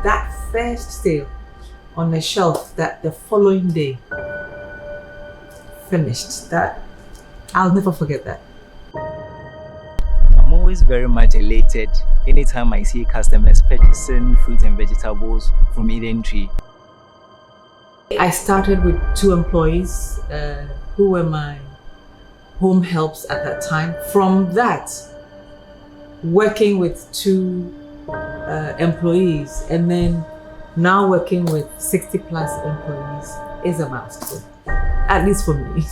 that first sale on the shelf that the following day finished, that I'll never forget that. I'm always very much elated anytime I see customers purchasing fruit and vegetables from Eden Tree. I started with 2 employees who were my home helps at that time. From that, working with 2 employees and then now working with 60 plus employees is a milestone, at least for me.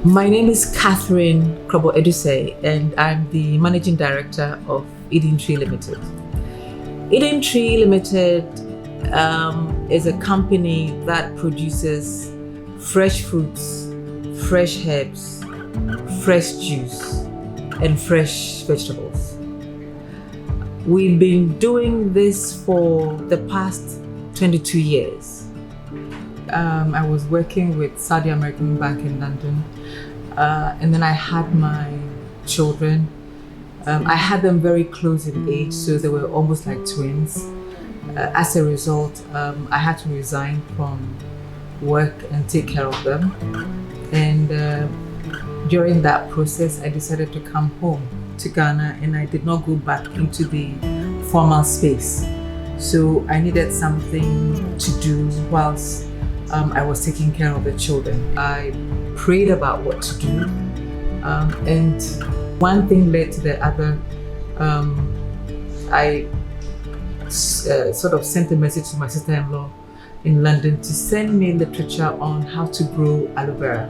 My name is Catherine Krobo Edusei, and I'm the Managing Director of Eden Tree Limited. Eden Tree Limited is a company that produces fresh fruits, fresh herbs, fresh juice, and fresh vegetables. We've been doing this for the past 22 years. I was working with Saudi American Bank in London, and then I had my children. I had them very close in age, so they were almost like twins. As a result, I had to resign from work and take care of them. And during that process, I decided to come home to Ghana, and I did not go back into the formal space. So I needed something to do whilst I was taking care of the children. I prayed about what to do, and one thing led to the other. I sort of sent a message to my sister-in-law in London to send me literature on how to grow aloe vera,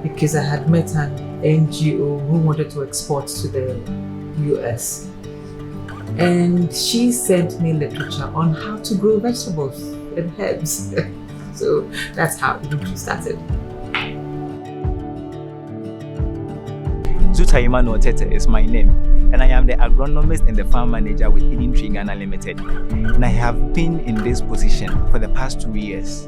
because I had met an NGO who wanted to export to the US. And she sent me literature on how to grow vegetables and herbs. So that's how Eden Tree started. Zutaima Notete is my name, and I am the agronomist and the farm manager with Eden Tree Ghana Limited. And I have been in this position for the past 2 years.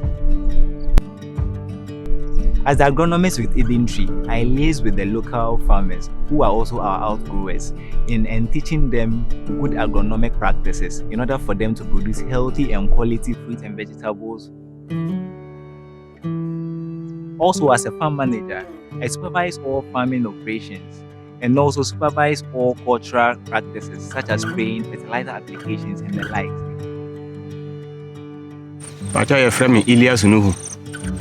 As the agronomist with Eden Tree, I liaise with the local farmers who are also our outgrowers in teaching them good agronomic practices in order for them to produce healthy and quality fruit and vegetables. Also, as a farm manager, I supervise all farming operations and also supervise all cultural practices such as spraying, fertilizer applications, and the like. Pacha your friend Elias Nuhu.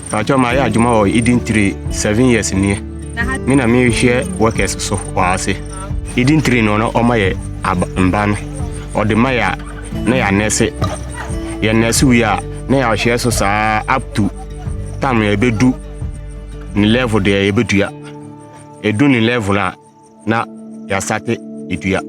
Pacha my adjuma or Eden Tree 7 years near. Mina me share workers so wase. Eden Tree no my ban or the maya na ya nese. Ya nese we are na ya share so sa up to time ya bedu ni level de ebeduya. Edu ni level na ya sate eduya.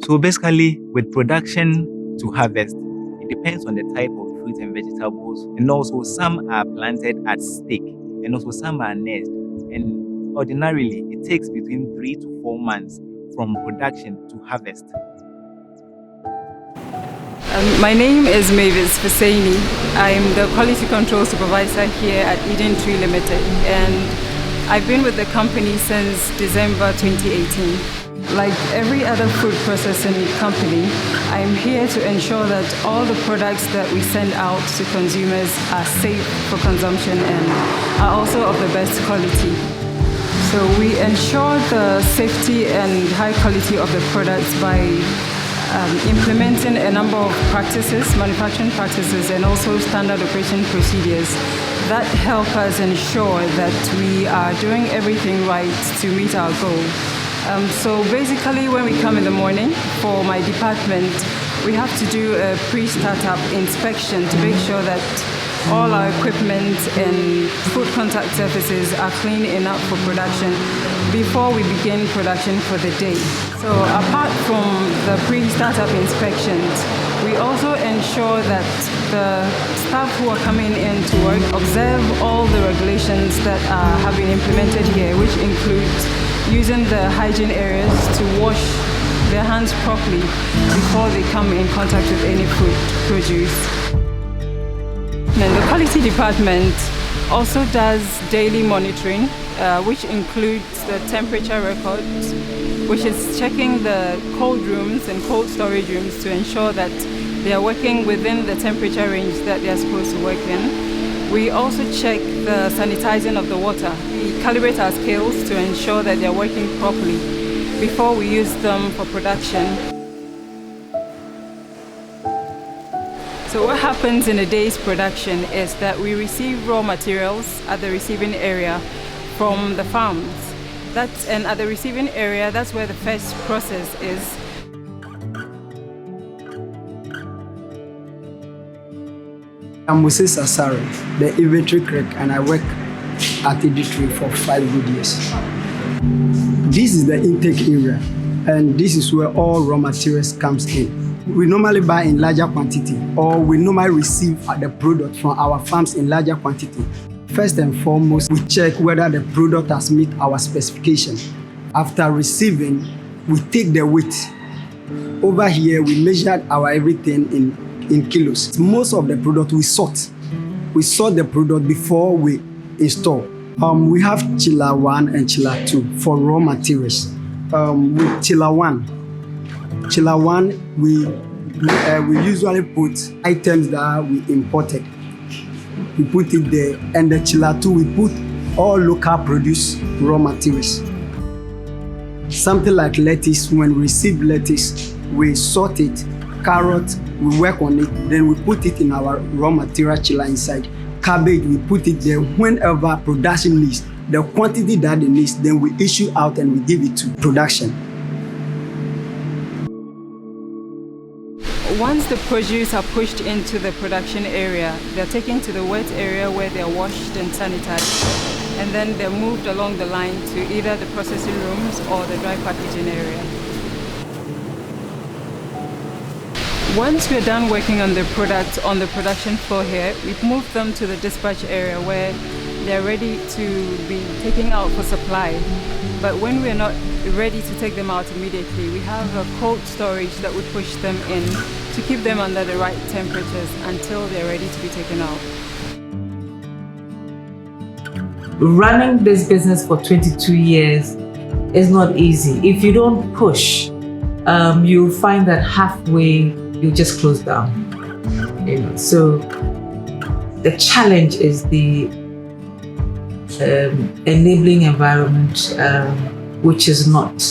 So basically, with production to harvest, it depends on the type of fruit and vegetables, and also some are planted at stake and also some are nursed, and ordinarily it takes between 3 to 4 months from production to harvest. My name is Mavis Fasaini. I'm the quality control supervisor here at Eden Tree Limited, and I've been with the company since December 2018. Like every other food processing company, I'm here to ensure that all the products that we send out to consumers are safe for consumption and are also of the best quality. So we ensure the safety and high quality of the products by implementing a number of practices, manufacturing practices, and also standard operation procedures that help us ensure that we are doing everything right to meet our goal. So basically, when we come in the morning for my department, we have to do a pre-startup inspection to make sure that all our equipment and food contact surfaces are clean enough for production before we begin production for the day. So apart from the pre-startup inspections, we also ensure that the staff who are coming in to work observe all the regulations that have been implemented here, which includes using the hygiene areas to wash their hands properly before they come in contact with any food produce. And the quality department also does daily monitoring, which includes the temperature records, which is checking the cold rooms and cold storage rooms to ensure that they are working within the temperature range that they are supposed to work in. We also check the sanitizing of the water. We calibrate our scales to ensure that they are working properly before we use them for production. So what happens in a day's production is that we receive raw materials at the receiving area from the farms. And at the receiving area, that's where the first process is. I'm Moses Asare, the inventory clerk, and I work at Idintri for 5 good years. This is the intake area, and this is where all raw materials comes in. We normally buy in larger quantity, or we normally receive the product from our farms in larger quantity. First and foremost, we check whether the product has met our specification. After receiving, we take the weight. Over here, we measured our everything in kilos. Most of the product we sort. We sort the product before we install. We have chiller 1 and chiller 2 for raw materials. With chiller 1, we usually put items that we imported. We put it there, and the chiller 2 we put all local produce raw materials. Something like lettuce, when we receive lettuce, we sort it. Carrot, we work on it, then we put it in our raw material chiller inside. Cabbage, we put it there whenever production needs. The quantity that it needs, then we issue out and we give it to production. Once the produce are pushed into the production area, they're taken to the wet area where they're washed and sanitized. And then they're moved along the line to either the processing rooms or the dry packaging area. Once we're done working on the product on the production floor here, we've moved them to the dispatch area where they're ready to be taken out for supply. But when we're not ready to take them out immediately, we have a cold storage that we push them in to keep them under the right temperatures until they're ready to be taken out. Running this business for 22 years is not easy. If you don't push, you'll find that halfway you just close down. So the challenge is the enabling environment, which is not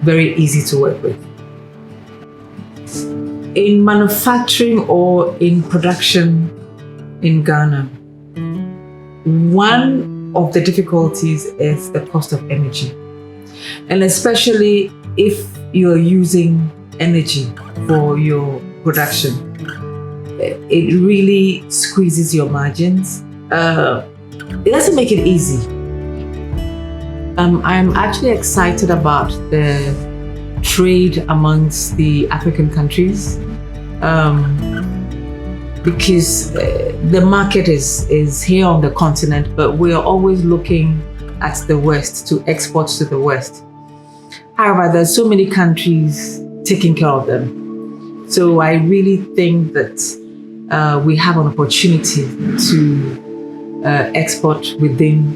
very easy to work with. In manufacturing or in production in Ghana, one of the difficulties is the cost of energy. And especially if you're using energy for your production, it really squeezes your margins. It doesn't make it easy. I'm actually excited about the trade amongst the African countries because the market is here on the continent, but we are always looking at the West to export to the West. However, there's so many countries taking care of them. So I really think that we have an opportunity to export within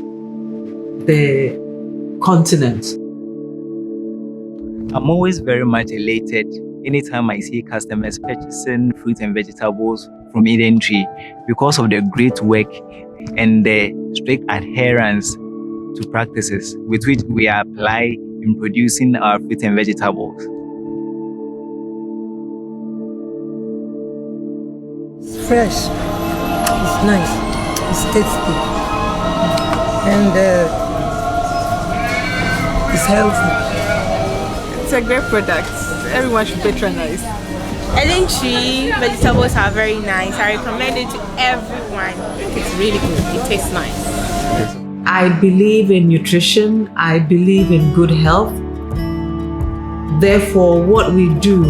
the continent. I'm always very much elated anytime I see customers purchasing fruits and vegetables from Idintri because of the great work and the strict adherence to practices with which we apply in producing our fruits and vegetables. It's fresh, it's nice, it's tasty, and it's healthy. It's a great product. Everyone should patronize. Eden Tree vegetables are very nice. I recommend it to everyone. It's really good. It tastes nice. I believe in nutrition. I believe in good health. Therefore, what we do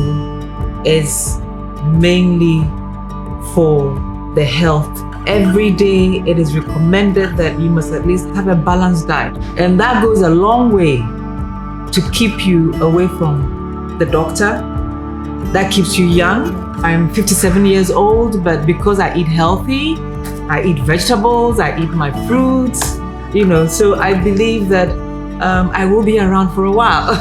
is mainly for the health. Every day, it is recommended that you must at least have a balanced diet. And that goes a long way to keep you away from the doctor. That keeps you young. I'm 57 years old, but because I eat healthy, I eat vegetables, I eat my fruits, so I believe that I will be around for a while.